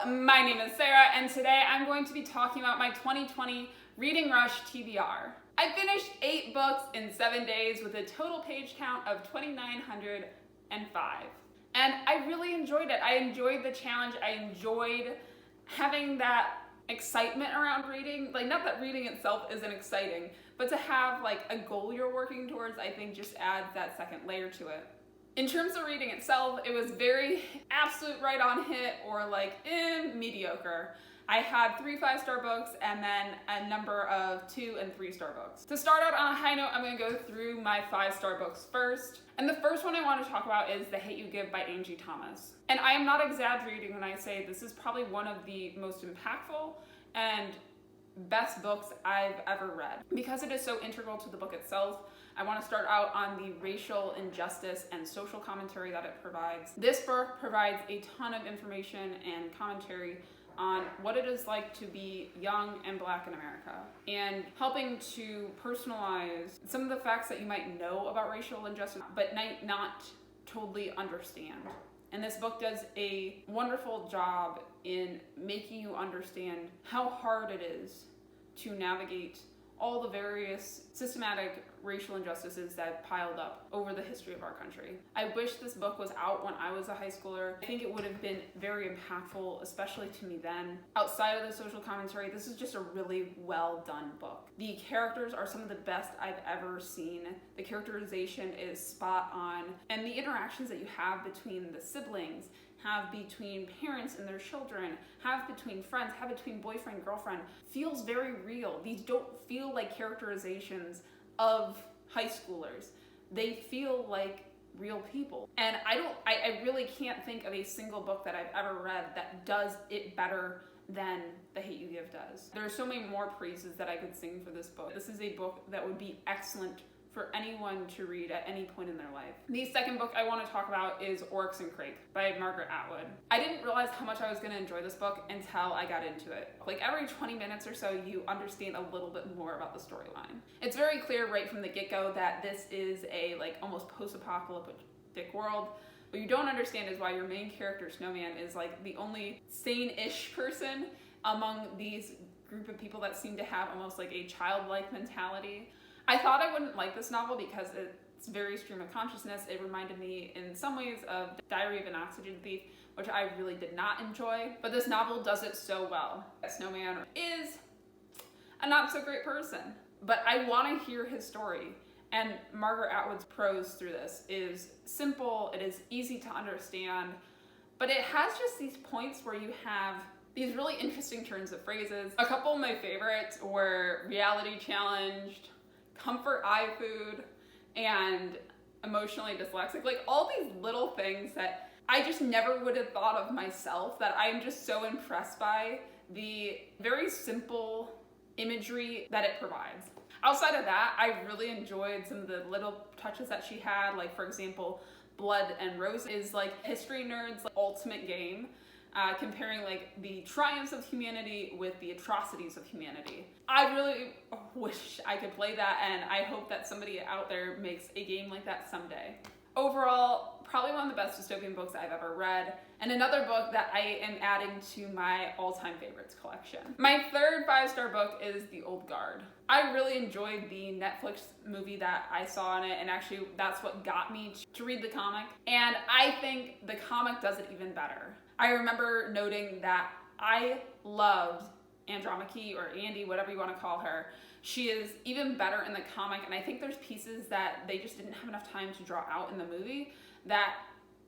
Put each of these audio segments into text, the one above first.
my name is Sarah, and today I'm going to be talking about my 2020 Reading Rush TBR. I finished 8 books in 7 days with a total page count of 2,905. And I really enjoyed it. I enjoyed the challenge. I enjoyed having that excitement around reading. Like, not that reading itself isn't exciting, but to have like a goal you're working towards, I think just adds that second layer to it. In terms of reading itself, it was very absolute right on hit or like mediocre. I had 3 5-star books and then a number of 2 and 3-star books. To start out on a high note, I'm going to go through my 5-star books first. And the first one I want to talk about is The Hate You Give by Angie Thomas. And I am not exaggerating when I say this is probably one of the most impactful and best books I've ever read. Because it is so integral to the book itself, I want to start out on the racial injustice and social commentary that it provides. This book provides a ton of information and commentary on what it is like to be young and Black in America, and helping to personalize some of the facts that you might know about racial injustice, but might not totally understand. And this book does a wonderful job in making you understand how hard it is to navigate all the various systematic racial injustices that have piled up over the history of our country. I wish this book was out when I was a high schooler. I think it would have been very impactful, especially to me then. Outside of the social commentary, this is just a really well done book. The characters are some of the best I've ever seen. The characterization is spot on, and the interactions that you have between the siblings, have between parents and their children, have between friends, have between boyfriend, girlfriend, feels very real. These don't feel like characterizations of high schoolers. They feel like real people. And I really can't think of a single book that I've ever read that does it better than The Hate You Give does. There are so many more praises that I could sing for this book. This is a book that would be excellent for anyone to read at any point in their life. The second book I want to talk about is Oryx and Crake by Margaret Atwood. I didn't realize how much I was going to enjoy this book until I got into it. Like every 20 minutes or so, you understand a little bit more about the storyline. It's very clear right from the get-go that this is a like almost post-apocalyptic world. What you don't understand is why your main character, Snowman, is like the only sane-ish person among these group of people that seem to have almost like a childlike mentality. I thought I wouldn't like this novel because it's very stream of consciousness. It reminded me in some ways of Diary of an Oxygen Thief, which I really did not enjoy. But this novel does it so well. Snowman is a not so great person, but I want to hear his story. And Margaret Atwood's prose through this is simple, it is easy to understand, but it has just these points where you have these really interesting turns of phrases. A couple of my favorites were reality challenged, comfort eye food, and emotionally dyslexic. Like all these little things that I just never would have thought of myself, that I'm just so impressed by the very simple imagery that it provides. Outside of that, I really enjoyed some of the little touches that she had. Like for example, Blood and Rose is like history nerds' like, ultimate game. Comparing like the triumphs of humanity with the atrocities of humanity. I really wish I could play that, and I hope that somebody out there makes a game like that someday. Overall, probably one of the best dystopian books I've ever read, and another book that I am adding to my all-time favorites collection. My third 5-star book is The Old Guard. I really enjoyed the Netflix movie that I saw on it, and actually that's what got me to read the comic, and I think the comic does it even better. I remember noting that I loved Andromache, or Andy, whatever you want to call her. She is even better in the comic, and I think there's pieces that they just didn't have enough time to draw out in the movie that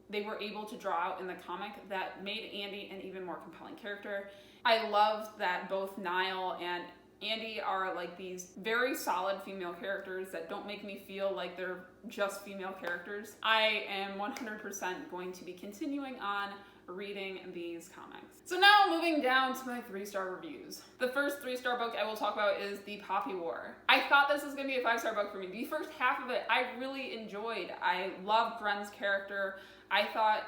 they were able to draw out in the comic that made Andy an even more compelling character. I loved that both Niall and Andy are like these very solid female characters that don't make me feel like they're just female characters. I am 100% going to be continuing on reading these comics. So now moving down to my 3-star reviews. The first 3-star book I will talk about is The Poppy War. I thought this was going to be a 5-star book for me. The first half of it I really enjoyed. I loved Bren's character. I thought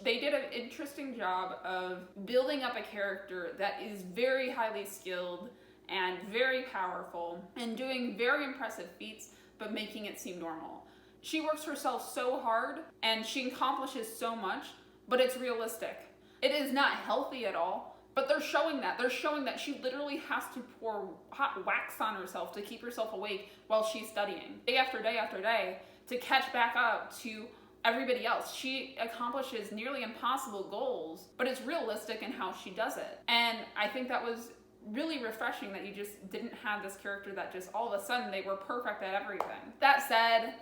they did an interesting job of building up a character that is very highly skilled and very powerful and doing very impressive feats, but making it seem normal. She works herself so hard and she accomplishes so much, but it's realistic. It is not healthy at all, But they're showing that. They're showing that she literally has to pour hot wax on herself to keep herself awake while she's studying. Day after day after day to catch back up to everybody else. She accomplishes nearly impossible goals, but it's realistic in how she does it. And I think that was really refreshing that you just didn't have this character that just all of a sudden they were perfect at everything. That said,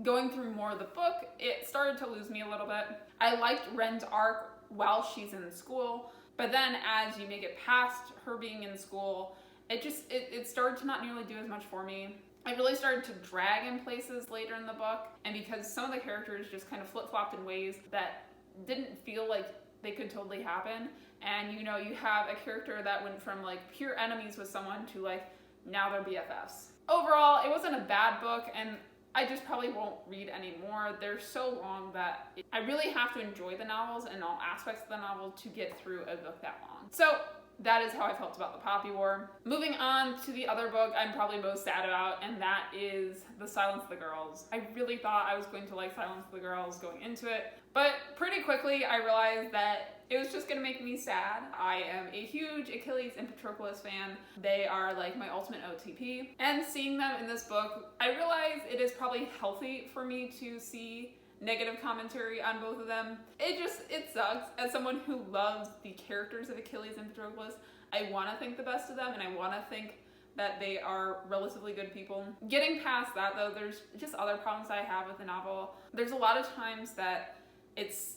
going through more of the book, it started to lose me a little bit. I liked Ren's arc while she's in school, but then as you make it past her being in school, it started to not nearly do as much for me. I really started to drag in places later in the book, and because some of the characters just kind of flip-flopped in ways that didn't feel like they could totally happen. And you know, you have a character that went from like pure enemies with someone to like now they're BFFs. Overall, it wasn't a bad book, and I just probably won't read anymore. They're so long that I really have to enjoy the novels and all aspects of the novel to get through a book that long. So that is how I felt about the Poppy War. Moving on to the other book I'm probably most sad about, and that is The Silence of the Girls. I really thought I was going to like Silence of the Girls going into it, but pretty quickly I realized that it was just gonna make me sad. I am a huge Achilles and Patroclus fan. They are like my ultimate OTP. And seeing them in this book, I realize it is probably healthy for me to see negative commentary on both of them. It sucks. As someone who loves the characters of Achilles and Patroclus, I want to think the best of them, and I want to think that they are relatively good people. Getting past that though, there's just other problems I have with the novel. There's a lot of times that it's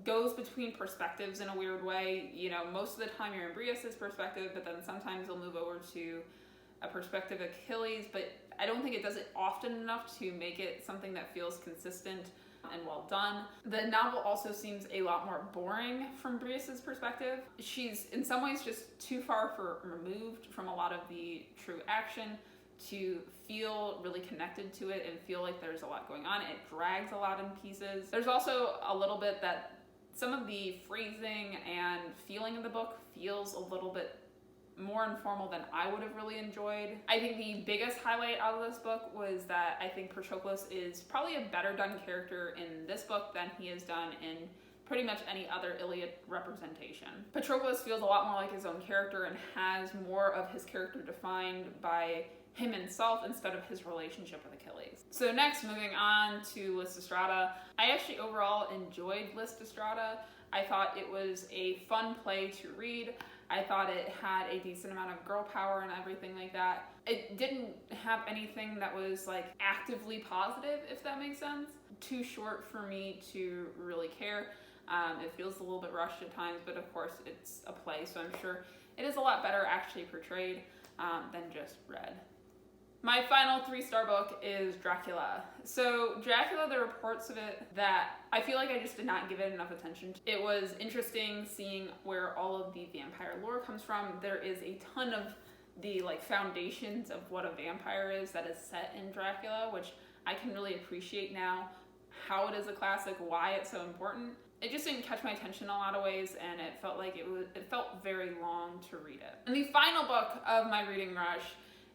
goes between perspectives in a weird way. You know, most of the time you're in Briace's perspective, but then sometimes they'll move over to a perspective of Achilles, but I don't think it does it often enough to make it something that feels consistent and well done. The novel also seems a lot more boring from Briace's perspective. She's in some ways just too far removed from a lot of the true action to feel really connected to it and feel like there's a lot going on. It drags a lot in pieces. There's also a little bit that some of the phrasing and feeling of the book feels a little bit more informal than I would have really enjoyed. I think the biggest highlight out of this book was that I think Patroclus is probably a better done character in this book than he is done in pretty much any other Iliad representation. Patroclus feels a lot more like his own character and has more of his character defined by him himself instead of his relationship with Achilles. So next, moving on to Lysistrata. I actually overall enjoyed Lysistrata. I thought it was a fun play to read. I thought it had a decent amount of girl power and everything like that. It didn't have anything that was like actively positive, if that makes sense. Too short for me to really care. It feels a little bit rushed at times, but of course it's a play, so I'm sure it is a lot better actually portrayed than just read. My final 3-star book is Dracula. So Dracula, there are parts of it that I feel like I just did not give it enough attention to. It was interesting seeing where all of the vampire lore comes from. There is a ton of the like foundations of what a vampire is that is set in Dracula, which I can really appreciate now, how it is a classic, why it's so important. It just didn't catch my attention in a lot of ways, and it felt like it felt very long to read it. And the final book of my reading rush,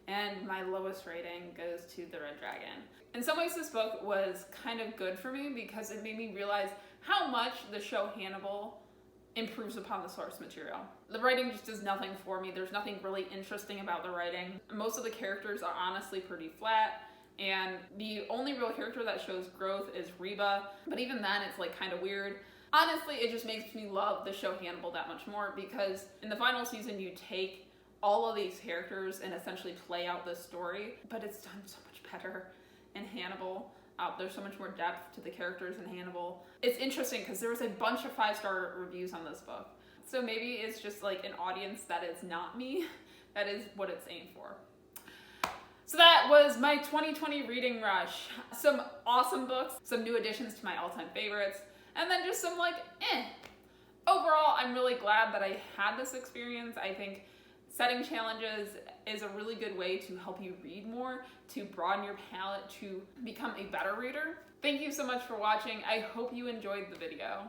and my lowest rating, goes to The Red Dragon. In some ways, this book was kind of good for me because it made me realize how much the show Hannibal improves upon the source material. The writing just does nothing for me. There's nothing really interesting about the writing. Most of the characters are honestly pretty flat, and the only real character that shows growth is Reba, but even then it's like kind of weird. Honestly, it just makes me love the show Hannibal that much more because in the final season you take all of these characters and essentially play out the story, but it's done so much better in Hannibal. There's so much more depth to the characters in Hannibal. It's interesting because there was a bunch of 5-star reviews on this book. So maybe it's just like an audience that is not me. That is what it's aimed for. So that was my 2020 reading rush. Some awesome books, some new additions to my all-time favorites, and then just some like, Overall, I'm really glad that I had this experience. I think setting challenges is a really good way to help you read more, to broaden your palette, to become a better reader. Thank you so much for watching. I hope you enjoyed the video.